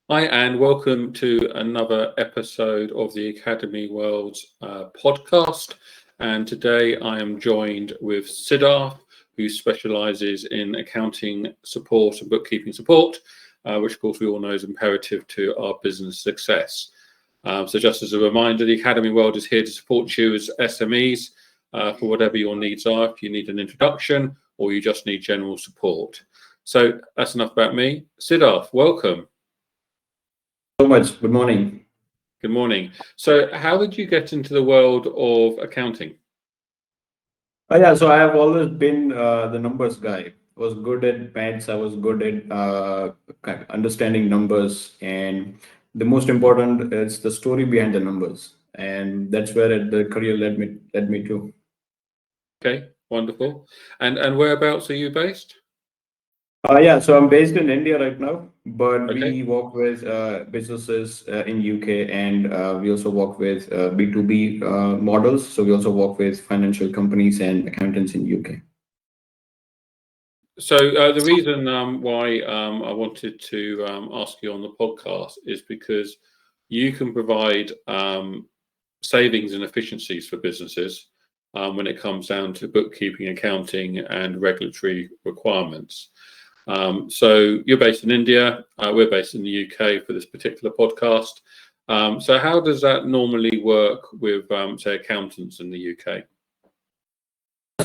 Hi, and welcome to another episode of the Academy World's podcast. And today I am joined with Sidharth, who specializes in accounting support and bookkeeping support, which of course we all know is imperative to our business success. So just as a reminder, the Academy World is here to support you as SMEs for whatever your needs are, if you need an introduction or you just need general support. So that's enough about me. Sidharth, welcome. So much. Good morning. Good morning. So how did you get into the world of accounting? So I have always been the numbers guy. I was good at maths. I was good at understanding numbers, and the most important is the story behind the numbers, and that's where the career led me to. Okay, wonderful. And whereabouts are you based? So I'm based in India right now, but Okay. we work with businesses in UK, and we also work with B2B models. So we also work with financial companies and accountants in UK. So the reason why I wanted to ask you on the podcast is because you can provide savings and efficiencies for businesses when it comes down to bookkeeping, accounting, and regulatory requirements. So you're based in India, we're based in the UK for this particular podcast. So how does that normally work with, say, accountants in the UK?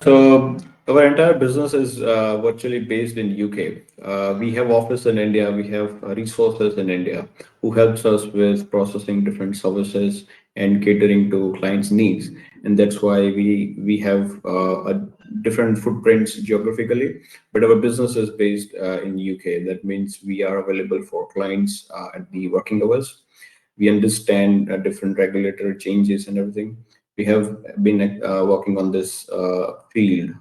So our entire business is virtually based in UK. We have office in India. We have resources in India who helps us with processing different services and catering to clients' needs. And that's why we have a different footprints geographically. But our business is based in UK. That means we are available for clients at the working hours. We understand different regulatory changes and everything. We have been working on this field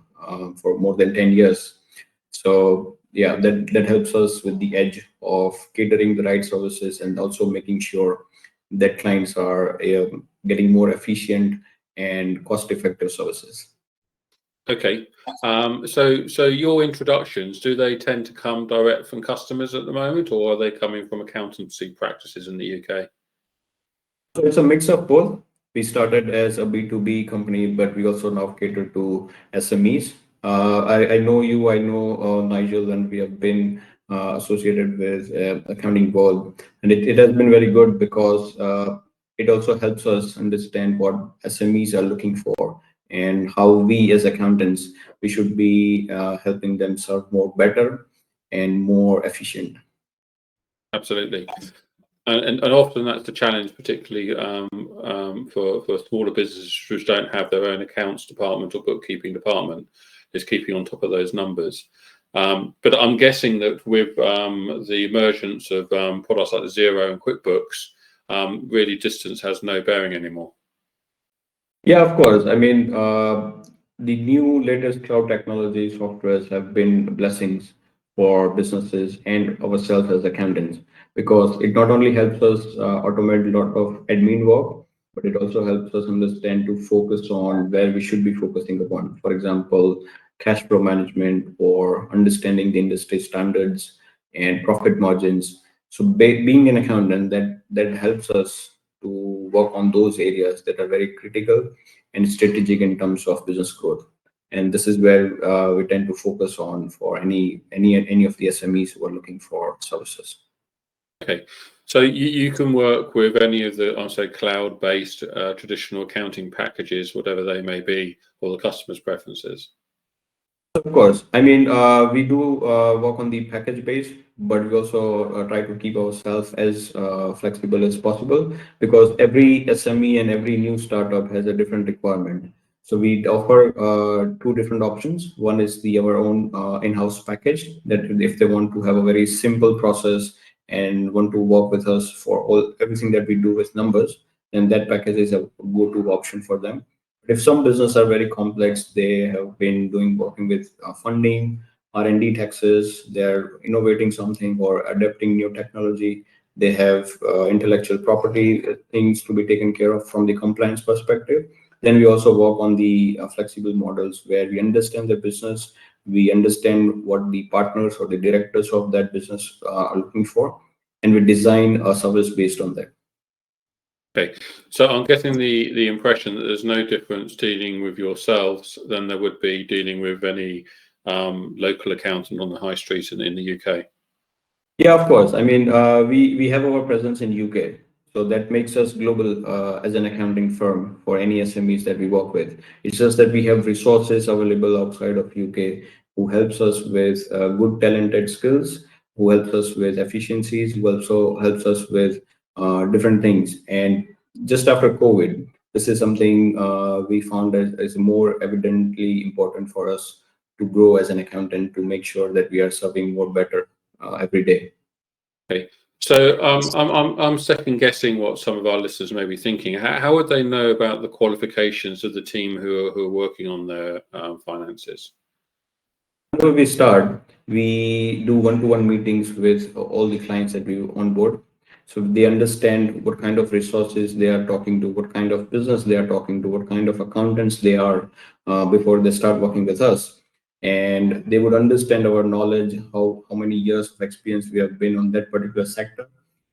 for more than 10 years. So yeah, that helps us with the edge of catering the right services and also making sure that clients are getting more efficient and cost-effective services. Okay. So your introductions, do they tend to come direct from customers at the moment, or are they coming from accountancy practices in the UK? So it's a mix of both. We started as a B2B company, but we also now cater to SMEs. I know you, I know Nigel, and we have been associated with accounting world, and it has been very good because it also helps us understand what SMEs are looking for and how we as accountants we should be helping them serve more better and more efficient. Absolutely. And often that's the challenge, particularly for smaller businesses which don't have their own accounts department or bookkeeping department, is keeping on top of those numbers. But I'm guessing that with the emergence of products like Xero and QuickBooks, really distance has no bearing anymore. Yeah, of course. I mean, the new latest cloud technology softwares have been blessings for businesses and ourselves as accountants because it not only helps us automate a lot of admin work, but it also helps us understand to focus on where we should be focusing upon. For example, cash flow management or understanding the industry standards and profit margins. So being an accountant, that helps us to work on those areas that are very critical and strategic in terms of business growth. And this is where we tend to focus on for any of the SMEs who are looking for services. Okay, so you can work with any of the, I'll say, cloud-based traditional accounting packages, whatever they may be, or the customer's preferences. Of course, I mean, we do work on the package base, but we also try to keep ourselves as flexible as possible because every SME and every new startup has a different requirement. So we offer two different options. One is our own in-house package that if they want to have a very simple process and want to work with us for everything that we do with numbers, then that package is a go-to option for them. If some business are very complex, they have been working with funding, R&D taxes, they're innovating something or adapting new technology. They have intellectual property things to be taken care of from the compliance perspective. Then we also work on the flexible models where we understand the business, we understand what the partners or the directors of that business are looking for, and we design a service based on that. Okay, so I'm getting the impression that there's no difference dealing with yourselves than there would be dealing with any local accountant on the high street in the UK. Yeah, of course. I mean, we have our presence in UK, so that makes us global as an accounting firm for any SMEs that we work with. It's just that we have resources available outside of UK who helps us with good talented skills, who helps us with efficiencies, who also helps us with different things. And just after COVID, this is something we found as more evidently important for us to grow as an accountant, to make sure that we are serving more better every day. Okay, so I'm second guessing what some of our listeners may be thinking. How would they know about the qualifications of the team who are working on their finances? Before we start, we do one-to-one meetings with all the clients that we onboard. So they understand what kind of resources they are talking to, what kind of business they are talking to, what kind of accountants they are before they start working with us. And they would understand our knowledge, how many years of experience we have been on that particular sector,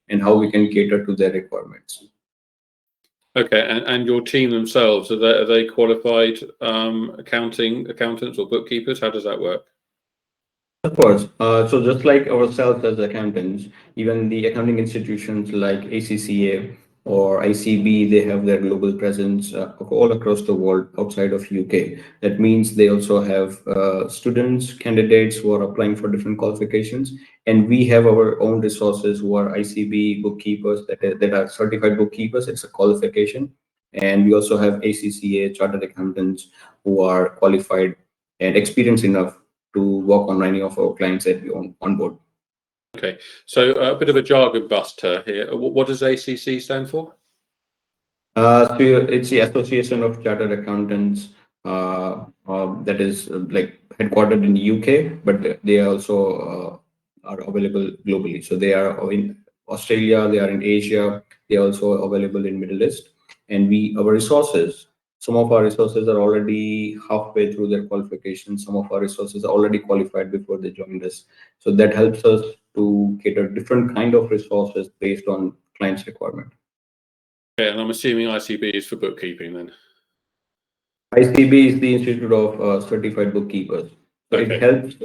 and how we can cater to their requirements. Okay, and your team themselves, are they qualified accountants or bookkeepers? How does that work? Of course. So just like ourselves as accountants, even the accounting institutions like ACCA or ICB, they have their global presence all across the world outside of UK. That means they also have students, candidates who are applying for different qualifications. And we have our own resources who are ICB bookkeepers that are certified bookkeepers. It's a qualification. And we also have ACCA chartered accountants who are qualified and experienced enough to work on any of our clients that we on board. Okay, so a bit of a jargon buster here. What does ACC stand for? So it's the Association of Chartered Accountants that is like headquartered in the UK, but they also are available globally. So they are in Australia, they are in Asia, they are also available in Middle East. And our resources, some of our resources are already halfway through their qualification. Some of our resources are already qualified before they joined us. So that helps us to cater different kind of resources based on clients' requirement. Okay, and I'm assuming ICB is for bookkeeping then. ICB is the Institute of Certified Bookkeepers. So it Okay. helps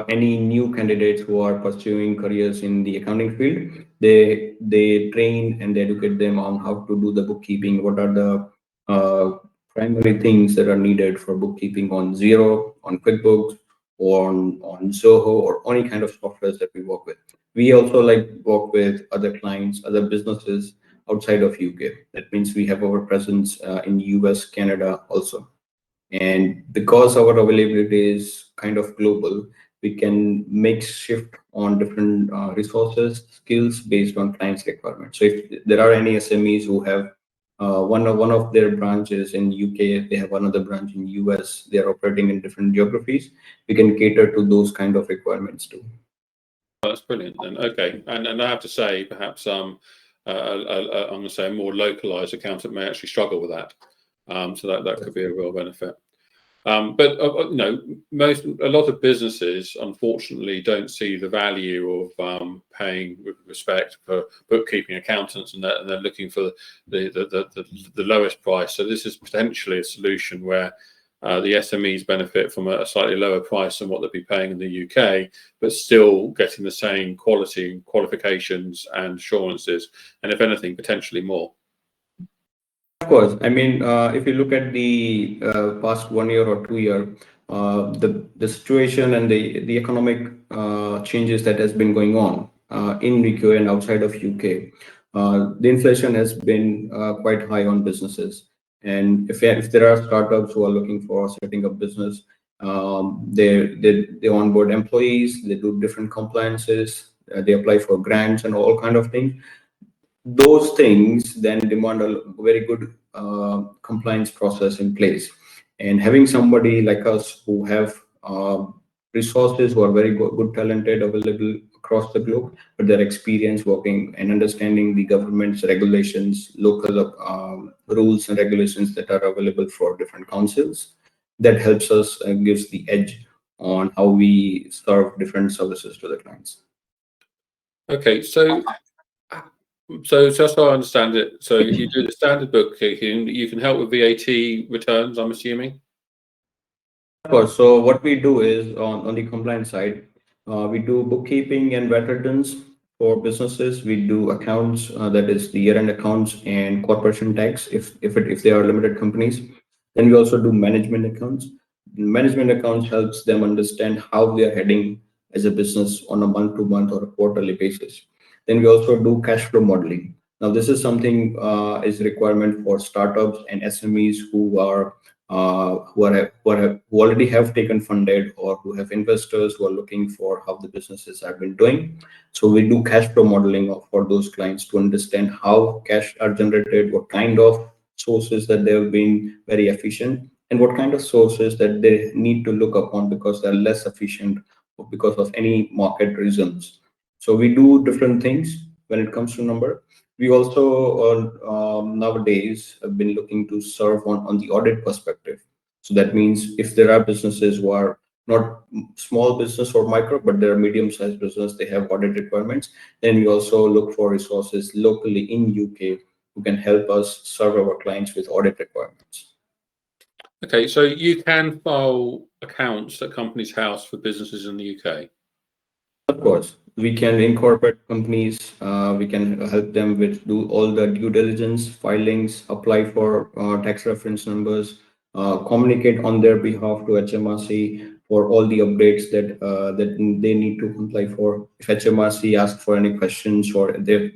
any new candidates who are pursuing careers in the accounting field. They train and they educate them on how to do the bookkeeping. What are the primary things that are needed for bookkeeping on Xero, on QuickBooks, or on Zoho, or any kind of softwares that we work with. We also work with other clients, other businesses outside of UK. That means we have our presence in US, Canada also. And because our availability is kind of global, we can make shift on different resources, skills based on clients' requirements. So if there are any SMEs who have one of their branches in UK, they have another branch in US, they are operating in different geographies, we can cater to those kind of requirements too. Oh, that's brilliant then. Okay, and I have to say, perhaps I'm going to say a more localized accountant may actually struggle with that. So that could be a real benefit. But a lot of businesses unfortunately don't see the value of paying with respect for bookkeeping accountants, and they're looking for the lowest price. So this is potentially a solution where the SMEs benefit from a slightly lower price than what they'd be paying in the UK, but still getting the same quality, qualifications, and assurances, and if anything, potentially more. Of course, I mean, if you look at the past 1 year or 2 year, the situation and the economic changes that has been going on in UK and outside of UK, the inflation has been quite high on businesses. And if there are startups who are looking for setting up business, they onboard employees, they do different compliances, they apply for grants and all kind of things. Those things then demand a very good compliance process in place. And having somebody like us who have resources who are very good, talented, available across the globe, but their experience working and understanding the government's regulations, local rules and regulations that are available for different councils, that helps us gives the edge on how we serve different services to the clients. Okay, so So just so I understand it, so you do the standard bookkeeping, you can help with VAT returns, I'm assuming? Of course. So what we do is on the compliance side, we do bookkeeping and VAT returns for businesses. We do accounts, that is the year-end accounts and corporation tax if they are limited companies. Then we also do management accounts. Management accounts helps them understand how they are heading as a business on a month-to-month or a quarterly basis. Then we also do cash flow modeling. Now, this is something is requirement for startups and SMEs who already have taken funded or who have investors who are looking for how the businesses have been doing. So we do cash flow modeling for those clients to understand how cash are generated, what kind of sources that they have been very efficient, and what kind of sources that they need to look upon because they're less efficient or because of any market reasons. So we do different things when it comes to number. We also nowadays have been looking to serve on the audit perspective. So that means if there are businesses who are not small business or micro, but they're medium-sized business, they have audit requirements, then we also look for resources locally in UK who can help us serve our clients with audit requirements. Okay, so you can file accounts at Companies House for businesses in the UK? Of course, we can incorporate companies. We can help them with do all the due diligence, filings, apply for tax reference numbers, communicate on their behalf to HMRC for all the updates that they need to comply for. If HMRC asks for any questions or they've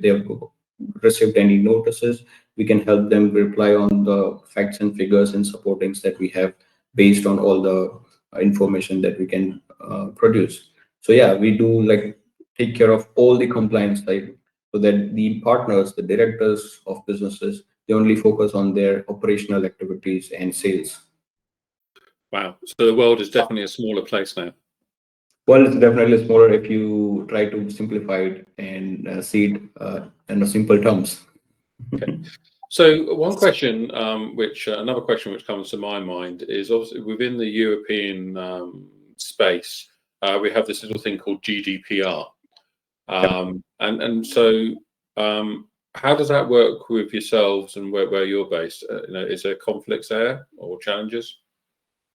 received any notices, we can help them reply on the facts and figures and supportings that we have based on all the information that we can produce. So yeah, we do like take care of all the compliance side so that the partners, the directors of businesses, they only focus on their operational activities and sales. Wow, so the world is definitely a smaller place now. Well, it's definitely smaller if you try to simplify it and see it in a simple terms. Okay. So one question, another question which comes to my mind is obviously within the European space, we have this little thing called GDPR. And so how does that work with yourselves and where you're based? Is there conflicts there or challenges?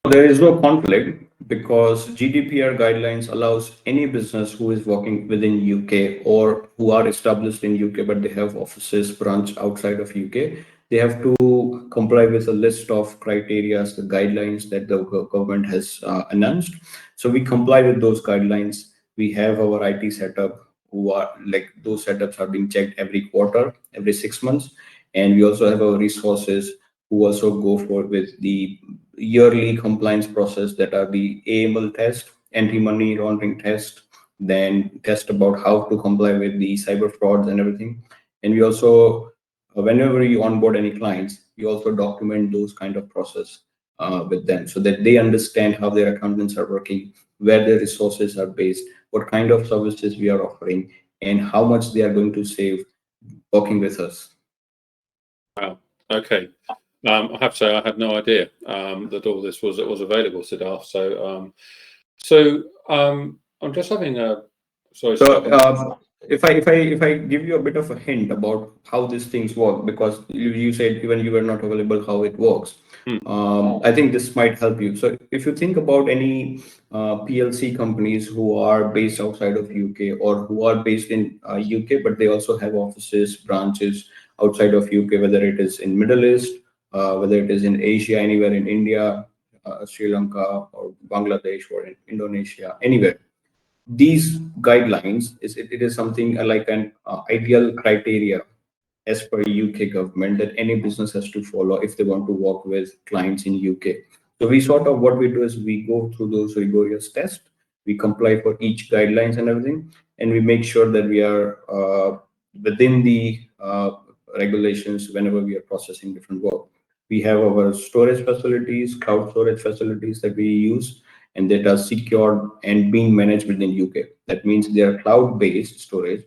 There is no conflict because GDPR guidelines allows any business who is working within UK or who are established in UK but they have offices branch outside of UK. They have to comply with a list of criteria, the guidelines that the government has announced. So we comply with those guidelines. We have our IT setup who are like those setups are being checked every quarter, every 6 months. And we also have our resources who also go for with the yearly compliance process that are the AML test, anti-money laundering test, then test about how to comply with the cyber frauds and everything. And we also, whenever you onboard any clients, you also document those kind of process with them so that they understand how their accountants are working, where their resources are based, what kind of services we are offering, and how much they are going to save working with us. Wow. Okay. I have to say I had no idea that all this was available, Sidharth. So I'm just having a sorry. So if I give you a bit of a hint about how these things work, because you said even you were not available how it works, I think this might help you. So if you think about any PLC companies who are based outside of UK or who are based in UK, but they also have offices, branches outside of UK, whether it is in Middle East, whether it is in Asia, anywhere in India, Sri Lanka, or Bangladesh, or in Indonesia, anywhere. These guidelines it is something like an ideal criteria as per UK government that any business has to follow if they want to work with clients in UK. So we sort of what we do is we go through those rigorous tests, we comply for each guidelines and everything, and we make sure that we are within the regulations whenever we are processing different work. We have our storage facilities, cloud storage facilities that we use, and that are secured and being managed within UK. That means they are cloud-based storage,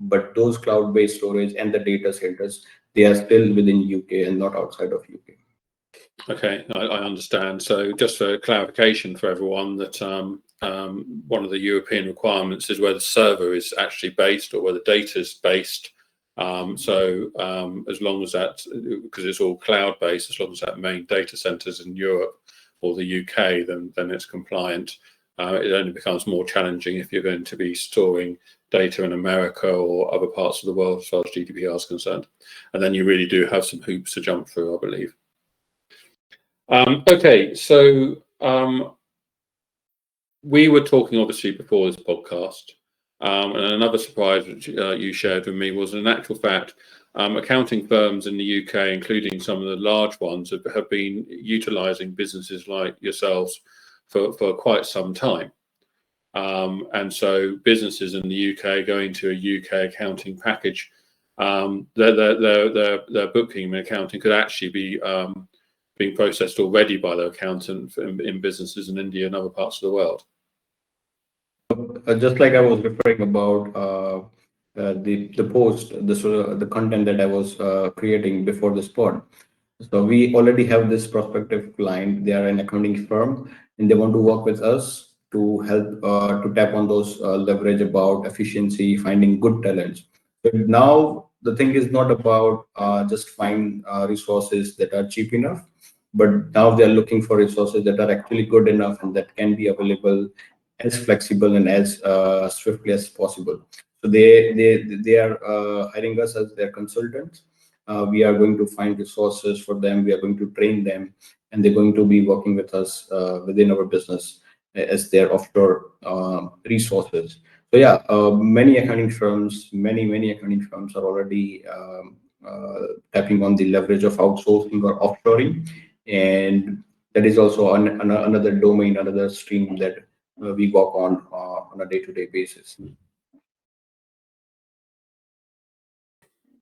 but those cloud-based storage and the data centers, they are still within UK and not outside of UK. Okay, I understand. So just for clarification for everyone that one of the European requirements is where the server is actually based or where the data is based As long as that, because it's all cloud-based, as long as that main data centers in Europe or the UK, then it's compliant. It only becomes more challenging if you're going to be storing data in America or other parts of the world as far as GDPR is concerned. And then you really do have some hoops to jump through, I believe. Okay, so we were talking obviously before this podcast, and another surprise which you shared with me was, in actual fact, accounting firms in the UK, including some of the large ones, have been utilising businesses like yourselves for quite some time. And so businesses in the UK going to a UK accounting package, their bookkeeping and accounting could actually be being processed already by their accountant in businesses in India and other parts of the world. Just like I was referring about the post, the content that I was creating before the spot. So we already have this prospective client. They are an accounting firm, and they want to work with us to help to tap on those leverage about efficiency, finding good talents. But now the thing is not about just find resources that are cheap enough, but now they are looking for resources that are actually good enough and that can be available as flexible and as swiftly as possible. So they are hiring us as their consultants. We are going to find resources for them. We are going to train them, and they're going to be working with us within our business as their offshore resources. So yeah, many accounting firms are already tapping on the leverage of outsourcing or offshoring, and that is also another domain, another stream that we work on a day-to-day basis.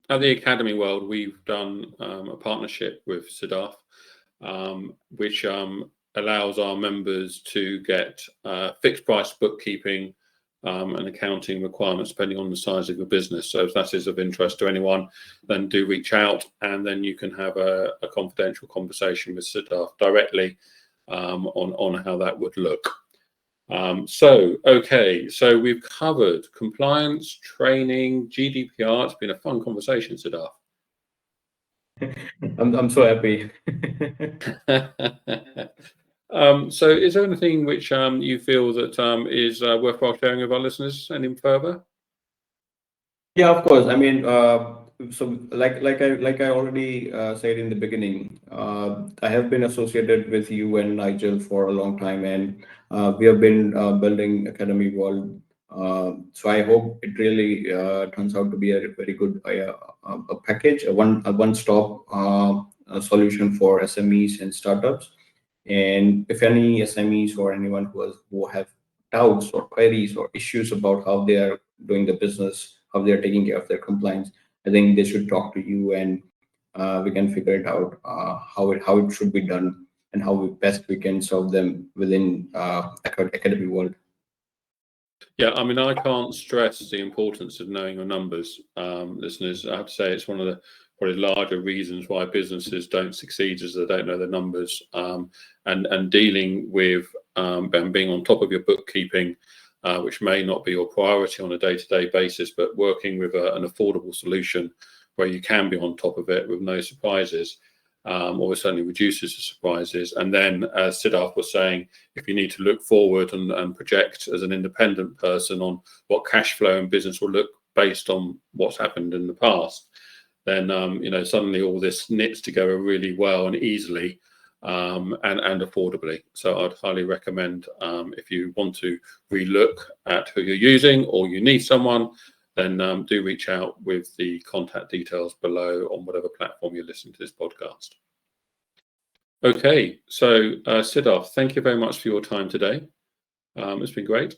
At the Academy World, we've done a partnership with Sidharth, which allows our members to get fixed price bookkeeping and accounting requirements depending on the size of your business. So if that is of interest to anyone, then do reach out, and then you can have a confidential conversation with Sidharth directly on how that would look. Okay, so we've covered compliance, training, GDPR. It's been a fun conversation, Sidharth. I'm so happy. So is there anything which you feel that is worthwhile sharing with our listeners any further? Yeah, of course. I mean, so like I already said in the beginning, I have been associated with you and Nigel for a long time, and we have been building Academy World. So I hope it really turns out to be a very good a package, a one-stop solution for SMEs and startups. And if any SMEs or anyone who have doubts or queries or issues about how they are doing the business, how they are taking care of their compliance, I think they should talk to you, and we can figure it out how it should be done and how best we can serve them within Academy World. Yeah, I mean, I can't stress the importance of knowing your numbers, listeners. I have to say it's one of the probably larger reasons why businesses don't succeed is they don't know their numbers, and dealing with and being on top of your bookkeeping, which may not be your priority on a day-to-day basis, but working with an affordable solution where you can be on top of it with no surprises, or it certainly reduces the surprises. And then, as Sidharth was saying, if you need to look forward and project as an independent person on what cash flow and business will look based on what's happened in the past, then suddenly all this knits together really well and easily, and affordably. So I'd highly recommend, if you want to relook at who you're using or you need someone, then do reach out with the contact details below on whatever platform you're listening to this podcast. Okay, so Sidharth, thank you very much for your time today. It's been great.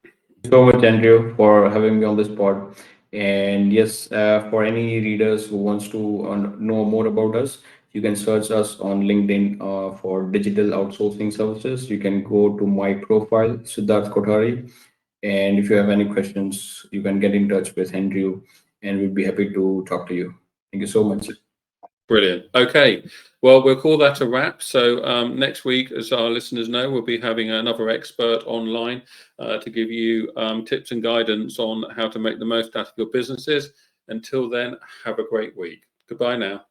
Thank you so much, Andrew, for having me on this pod. And yes, for any readers who wants to know more about us, you can search us on LinkedIn for digital outsourcing services. You can go to my profile, Sidharth Kothari. And if you have any questions, you can get in touch with Andrew, and we'd be happy to talk to you. Thank you so much. Brilliant. Okay, well, we'll call that a wrap. So next week, as our listeners know, we'll be having another expert online to give you tips and guidance on how to make the most out of your businesses. Until then, have a great week. Goodbye now.